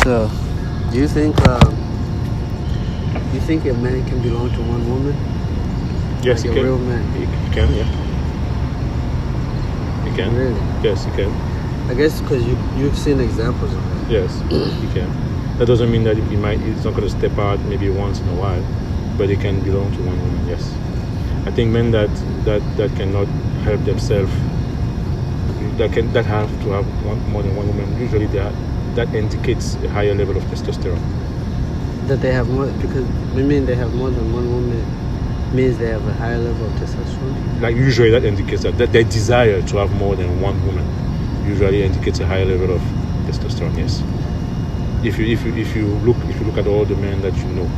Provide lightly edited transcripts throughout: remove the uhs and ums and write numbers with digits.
So, do you think a man can belong to one woman? Yes, like he a can. real man. He can, yeah. He can. Really? Yes, he can. I guess because you've seen examples of that. Yes, he can. That doesn't mean that he's not going to step out maybe once in a while, but he can belong to one woman. Yes, I think men that cannot help themselves, that have to have more than one woman. Usually, that indicates a higher level of testosterone. That they have more, because we mean they have more than one woman means they have a higher level of testosterone. Like usually, that indicates that their desire to have more than one woman usually indicates a higher level of testosterone. Yes. If you look at all the men that you know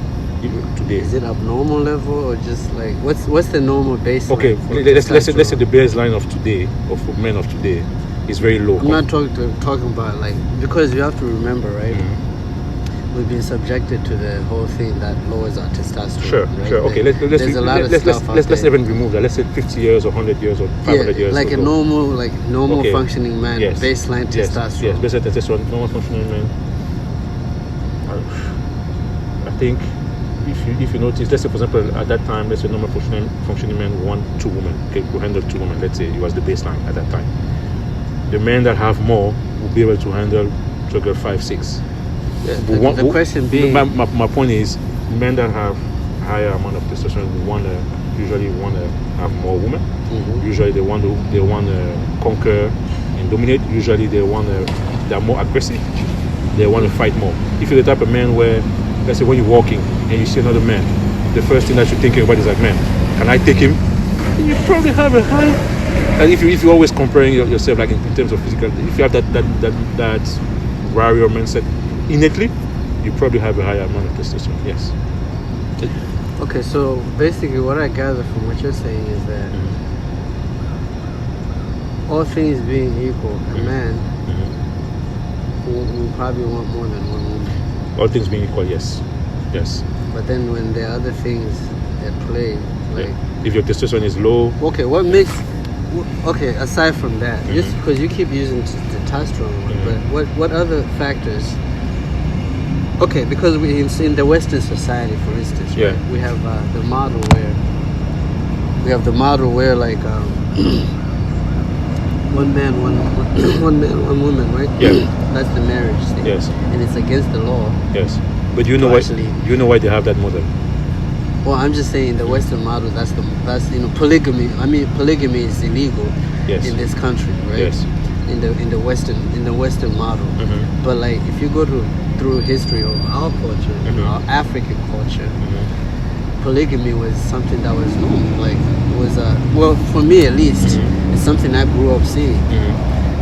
today, is it abnormal level or just like what's the normal baseline? Okay, let's say the baseline of today, of men of today, is very low. I'm not talking about like, because you have to remember, right? Mm-hmm. We've been subjected to the whole thing that lowers our testosterone. Sure, right? sure. Okay, let's even remove that. Let's say 50 years or 100 years or 500 years. Like a normal okay. functioning man, yes. baseline testosterone. Yes, baseline testosterone, normal functioning man. I think if you notice, let's say for example at that time, let's say normal functioning man who handle two women. Let's say it was the baseline at that time. The men that have more will be able to handle trigger 5, 6. Yeah, the question being, my point is, men that have higher amount of testosterone usually want to have more women. Mm-hmm. Usually they want to conquer and dominate. Usually they're more aggressive. They want to fight more. If you're the type of man where, let's say when you're walking and you see another man, the first thing that you're thinking about is like, man, can I take him? You probably have a high. And if you're always comparing yourself like in terms of physical, if you have that warrior mindset innately, you probably have a higher amount of testosterone. Yes. Okay, so basically what I gather from what you're saying is that all things being equal, a man will probably want more than one woman. All things being equal, yes. Yes. But then when there are other things at play, like if your testosterone is low. Okay, aside from that, just because you keep using testosterone, but what other factors? Okay, because in the Western society, for instance, right, we have the model where like one man, one woman, right? Yeah. That's the marriage thing. Yes. And it's against the law. Yes. But you know why they have that model? Well, I'm just saying the Western model. That's polygamy. I mean, polygamy is illegal in this country, right? Yes. In the Western model. Mm-hmm. But like, if you go through history of our culture, our African culture, polygamy was something that was known. Like, it was well, for me at least, it's something I grew up seeing,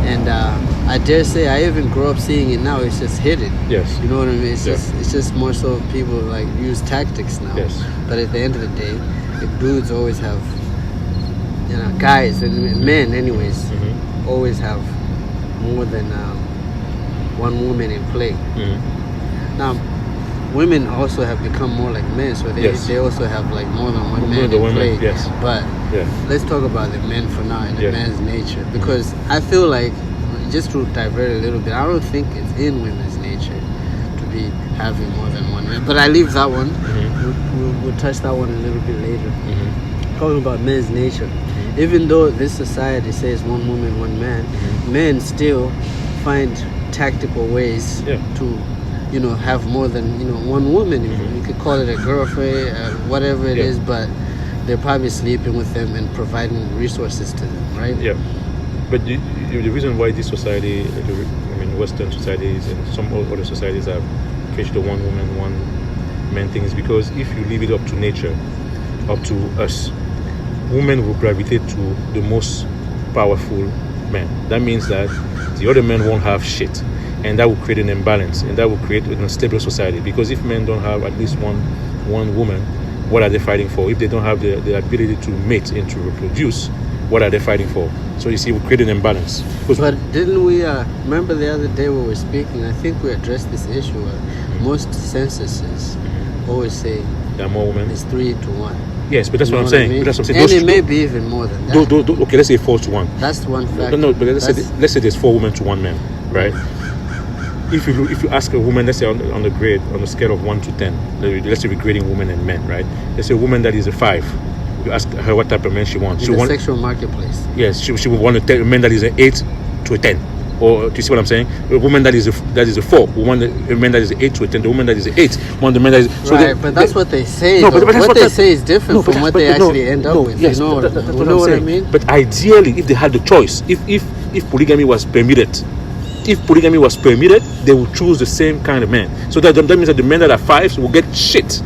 and I dare say I even grew up seeing it now. It's just hidden. Yes. You know what I mean? It's just more so people like use tactics now. Yes. But at the end of the day, the dudes always have, guys and men anyways, always have more than one woman in play. Now, women also have become more like men, so they also have like more than one man in play. Yes. But let's talk about the men for now and the man's nature, because I feel like, just to divert a little bit, I don't think it's in women's nature to be having more than one man. But I leave that one. We'll touch that one a little bit later. Talking about men's nature, even though this society says one woman, one man, men still find tactical ways to, have more than one woman. You could call it a girlfriend, whatever it is, but they're probably sleeping with them and providing resources to them, right? Yeah. But the reason why this society, Western societies and some other societies have fetched the one woman, one man thing is because if you leave it up to nature, up to us, women will gravitate to the most powerful men. That means that the other men won't have shit, and that will create an imbalance, and that will create an unstable society. Because if men don't have at least one woman, what are they fighting for? If they don't have the ability to mate and to reproduce, what are they fighting for? So you see, we create an imbalance. But didn't we remember the other day when we were speaking? I think we addressed this issue. Most censuses always say there are more women. It's 3 to 1. Yes, but that's what I'm saying. But that's what I'm saying. And it may be even more than that. Okay, let's say 4 to 1. That's one factor. No, but let's say there's 4 women to 1 man, right? if you ask a woman, let's say on the scale of 1 to 10, let's say we're grading women and men, right? Let's say a woman that is a 5. You ask her what type of man she wants. In the sexual marketplace. Yes, she would want a man that is an 8 to a 10. Or do you see what I'm saying? A woman that is a 4, we want a man that is an 8 to a 10. The woman that is an 8, want the man that is. So right, but that's what they say. No, but what they say is different from what they actually end up with. Yes, you know what I mean? But ideally, if they had the choice, if polygamy was permitted, they would choose the same kind of man. So that means that the men that are 5s will get shit.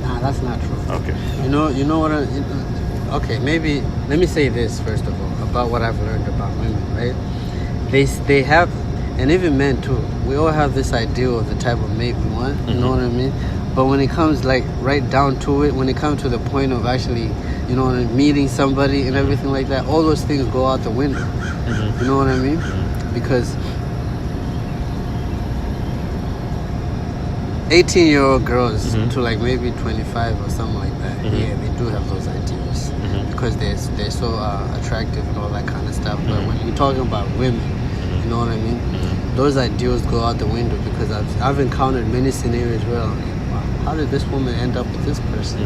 Nah, that's not true. Okay. You know what? Okay, maybe let me say this first of all about what I've learned about women, right? They have, and even men too. We all have this ideal of the type of mate we want. You know what I mean? But when it comes like right down to it, when it comes to the point of actually, you know, meeting somebody and everything like that, all those things go out the window. You know what I mean? Because 18-year-old girls to like maybe 25 or something like that, yeah, they do have those ideals because they're so attractive and all that kind of stuff. But when you're talking about women, you know what I mean? Those ideals go out the window because I've encountered many scenarios where I'm like, wow, how did this woman end up with this person?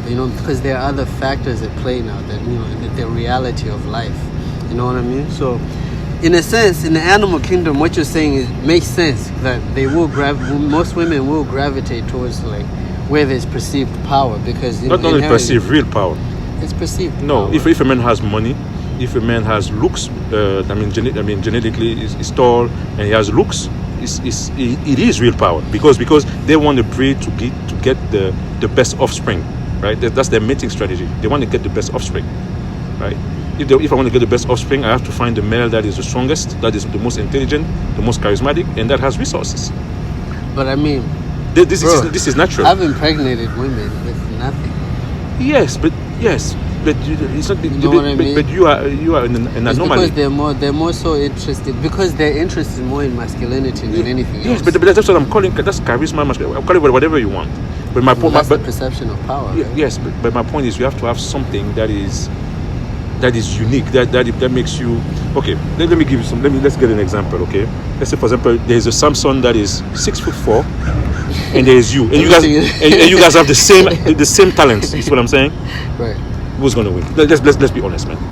You know, because there are other factors at play now that, you know, the reality of life. You know what I mean? So, in a sense, in the animal kingdom, what you're saying makes sense that they will most women will gravitate towards like where there's perceived power because not only perceived, real power. It's perceived. No, power. If a man has money, if a man has looks, genetically is tall and he has looks, it is real power because they want the breed to get the best offspring, right? That's their mating strategy. They want to get the best offspring, right? If I want to get the best offspring, I have to find the male that is the strongest, that is the most intelligent, the most charismatic, and that has resources. But I mean, this is natural. I've impregnated women with nothing. Yes, but it's not. You know what I mean? But you are an anomaly. Because they're more so interested because they're interested more in masculinity than anything else. Yes, but that's what I'm calling. That's charisma. I'm calling it whatever you want. But my point, that's the perception of power. Right? Yes, but my point is you have to have something that is unique. That makes you okay. Let me give you some. Let's get an example. Okay, let's say for example there is a Samson that is 6'4", and there is you, and you guys have the same talents. You see what I'm saying? Right. Who's gonna win? Let's be honest, man.